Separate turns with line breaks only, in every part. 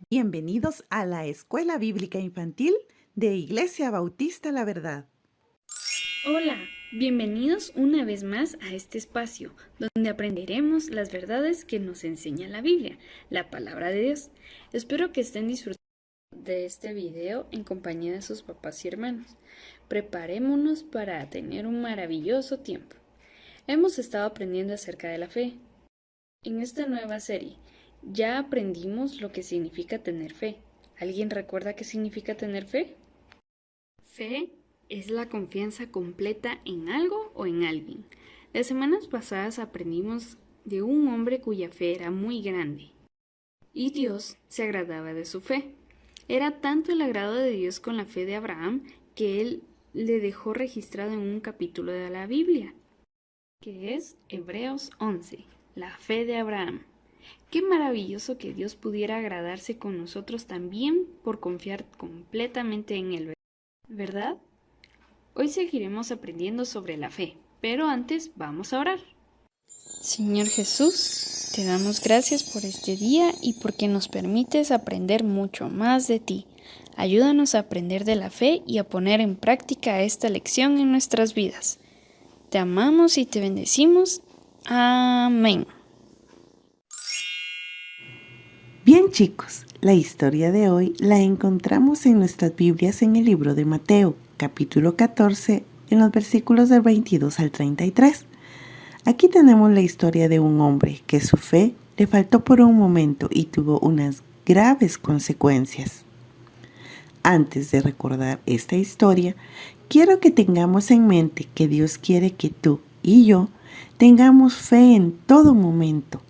Bienvenidos a la Escuela Bíblica Infantil de Iglesia Bautista La Verdad.
Hola, bienvenidos una vez más a este espacio donde aprenderemos las verdades que nos enseña la Biblia, la palabra de Dios. Espero que estén disfrutando de este video en compañía de sus papás y hermanos. Preparémonos para tener un maravilloso tiempo. Hemos estado aprendiendo acerca de la fe. En esta nueva serie ya aprendimos lo que significa tener fe. ¿Alguien recuerda qué significa tener fe? Fe es la confianza completa en algo o en alguien. Las semanas pasadas aprendimos de un hombre cuya fe era muy grande y Dios se agradaba de su fe. Era tanto el agrado de Dios con la fe de Abraham que él le dejó registrado en un capítulo de la Biblia, que es Hebreos 11, la fe de Abraham. Qué maravilloso que Dios pudiera agradarse con nosotros también por confiar completamente en Él, ¿verdad? Hoy seguiremos aprendiendo sobre la fe, pero antes vamos a orar. Señor Jesús, te damos gracias por este día y porque nos permites aprender mucho más de ti. Ayúdanos a aprender de la fe y a poner en práctica esta lección en nuestras vidas. Te amamos y te bendecimos. Amén.
Bien chicos, la historia de hoy la encontramos en nuestras Biblias en el libro de Mateo, capítulo 14, en los versículos del 22 al 33. Aquí tenemos la historia de un hombre que su fe le faltó por un momento y tuvo unas graves consecuencias. Antes de recordar esta historia, quiero que tengamos en mente que Dios quiere que tú y yo tengamos fe en todo momento.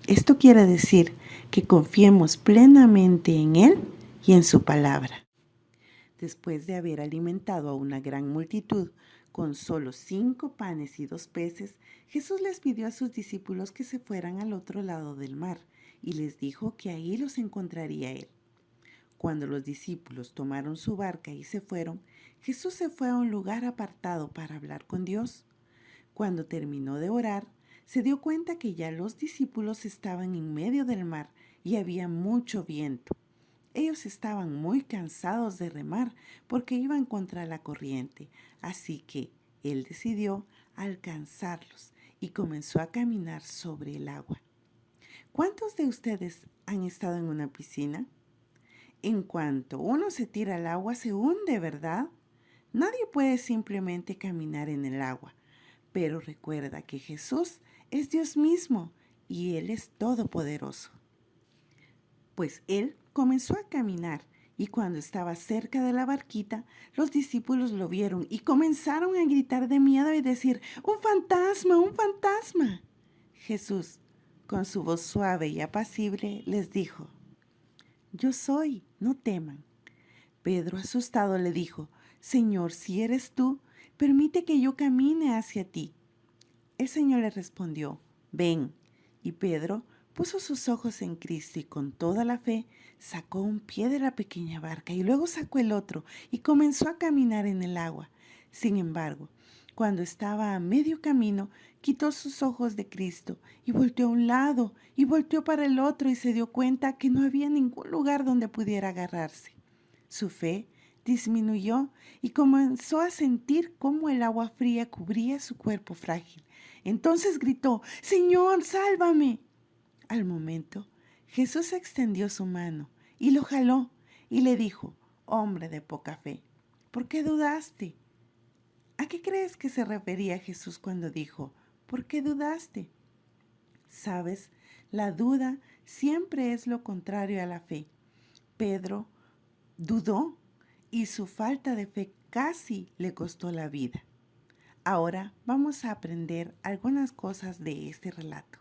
Esto quiere decir que confiemos plenamente en Él y en su palabra. Después de haber alimentado a una gran multitud con solo 5 panes y 2 peces, Jesús les pidió a sus discípulos que se fueran al otro lado del mar y les dijo que ahí los encontraría Él. Cuando los discípulos tomaron su barca y se fueron, Jesús se fue a un lugar apartado para hablar con Dios. Cuando terminó de orar, se dio cuenta que ya los discípulos estaban en medio del mar y había mucho viento. Ellos estaban muy cansados de remar porque iban contra la corriente, así que Él decidió alcanzarlos y comenzó a caminar sobre el agua. ¿Cuántos de ustedes han estado en una piscina? En cuanto uno se tira al agua, se hunde, ¿verdad? Nadie puede simplemente caminar en el agua, pero recuerda que Jesús es Dios mismo y Él es todopoderoso. Pues Él comenzó a caminar y cuando estaba cerca de la barquita, los discípulos lo vieron y comenzaron a gritar de miedo y decir, ¡un fantasma, un fantasma! Jesús, con su voz suave y apacible, les dijo, yo soy, no teman. Pedro, asustado, le dijo, Señor, si eres tú, permite que yo camine hacia ti. El Señor le respondió, ven. Y Pedro puso sus ojos en Cristo y con toda la fe sacó un pie de la pequeña barca y luego sacó el otro y comenzó a caminar en el agua. Sin embargo, cuando estaba a medio camino, quitó sus ojos de Cristo y volteó a un lado y volteó para el otro y se dio cuenta que no había ningún lugar donde pudiera agarrarse. Su fe disminuyó y comenzó a sentir cómo el agua fría cubría su cuerpo frágil. Entonces gritó, Señor, sálvame. Al momento, Jesús extendió su mano y lo jaló y le dijo, hombre de poca fe, ¿por qué dudaste? ¿A qué crees que se refería Jesús cuando dijo, ¿por qué dudaste? ¿Sabes? La duda siempre es lo contrario a la fe. Pedro dudó y su falta de fe casi le costó la vida. Ahora vamos a aprender algunas cosas de este relato.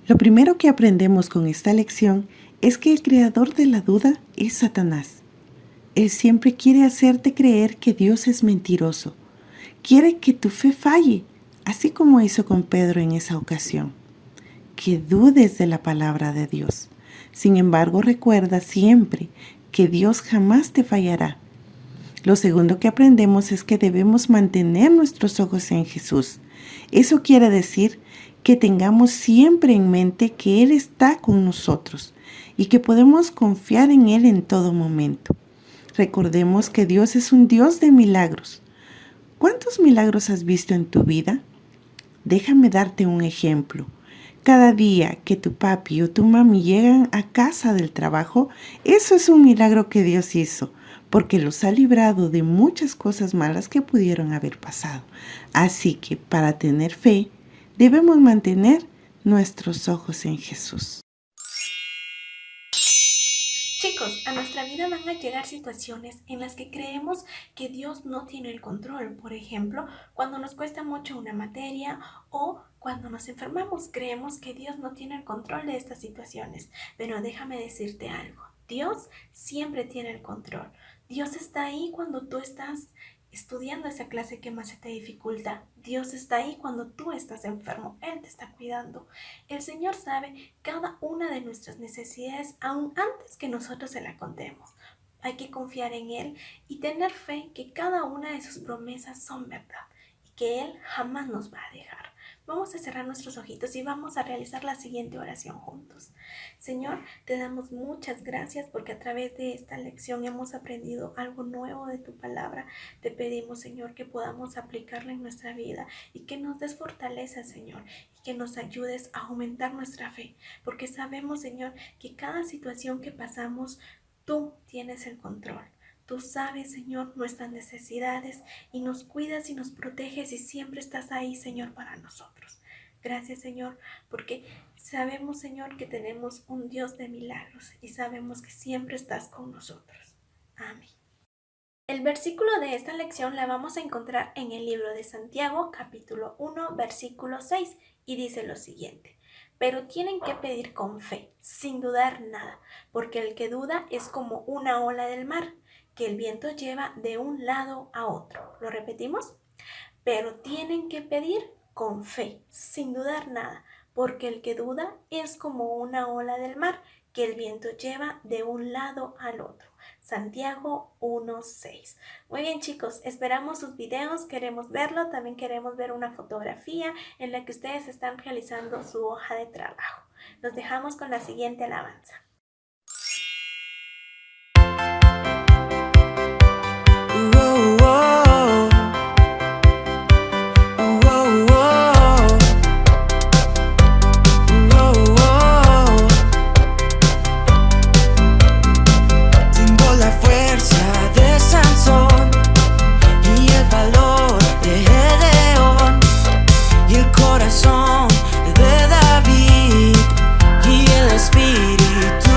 Lo primero que aprendemos con esta lección es que el creador de la duda es Satanás. Él siempre quiere hacerte creer que Dios es mentiroso. Quiere que tu fe falle, así como hizo con Pedro en esa ocasión. Que dudes de la palabra de Dios. Sin embargo, recuerda siempre que Dios jamás te fallará. Lo segundo que aprendemos es que debemos mantener nuestros ojos en Jesús. Eso quiere decir que tengamos siempre en mente que Él está con nosotros y que podemos confiar en Él en todo momento. Recordemos que Dios es un Dios de milagros. ¿Cuántos milagros has visto en tu vida? Déjame darte un ejemplo. Cada día que tu papi o tu mami llegan a casa del trabajo, eso es un milagro que Dios hizo, porque los ha librado de muchas cosas malas que pudieron haber pasado. Así que para tener fe, debemos mantener nuestros ojos en Jesús.
Chicos, a nuestra vida van a llegar situaciones en las que creemos que Dios no tiene el control. Por ejemplo, cuando nos cuesta mucho una materia o cuando nos enfermamos, creemos que Dios no tiene el control de estas situaciones. Pero déjame decirte algo, Dios siempre tiene el control. Dios está ahí cuando tú estás estudiando esa clase que más se te dificulta. Dios está ahí cuando tú estás enfermo. Él te está cuidando. El Señor sabe cada una de nuestras necesidades aún antes que nosotros se la contemos. Hay que confiar en Él y tener fe que cada una de sus promesas son verdad y que Él jamás nos va a dejar. Vamos a cerrar nuestros ojitos y vamos a realizar la siguiente oración juntos. Señor, te damos muchas gracias porque a través de esta lección hemos aprendido algo nuevo de tu palabra. Te pedimos, Señor, que podamos aplicarla en nuestra vida y que nos des fortaleza, Señor, y que nos ayudes a aumentar nuestra fe, porque sabemos, Señor, que cada situación que pasamos, tú tienes el control. Tú sabes, Señor, nuestras necesidades y nos cuidas y nos proteges y siempre estás ahí, Señor, para nosotros. Gracias, Señor, porque sabemos, Señor, que tenemos un Dios de milagros y sabemos que siempre estás con nosotros. Amén. El versículo de esta lección la vamos a encontrar en el libro de Santiago, capítulo 1, versículo 6, y dice lo siguiente. Pero tienen que pedir con fe, sin dudar nada, porque el que duda es como una ola del mar, que el viento lleva de un lado a otro. ¿Lo repetimos? Pero tienen que pedir con fe, sin dudar nada, porque el que duda es como una ola del mar, que el viento lleva de un lado al otro. Santiago 1:6. Muy bien, chicos, esperamos sus videos, queremos verlo, también queremos ver una fotografía en la que ustedes están realizando su hoja de trabajo. Nos dejamos con la siguiente alabanza.
Corazón de David y el Espíritu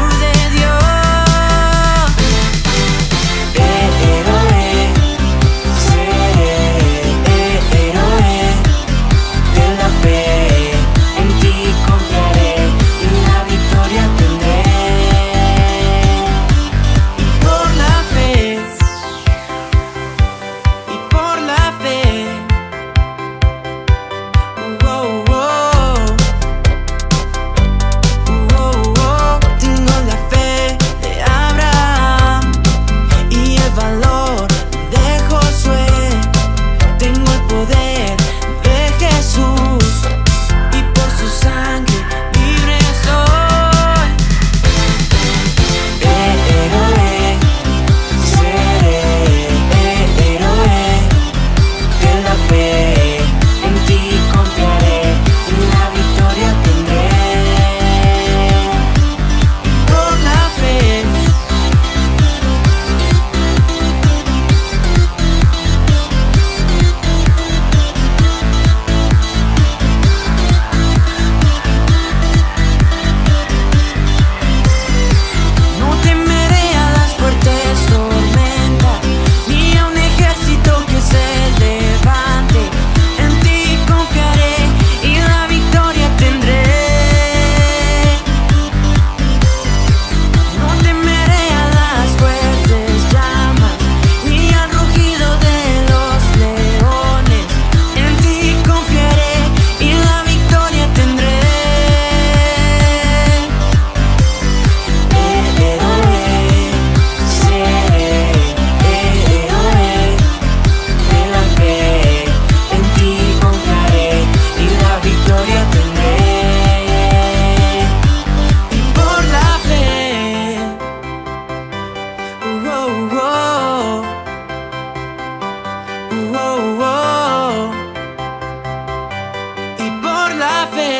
Y por la fe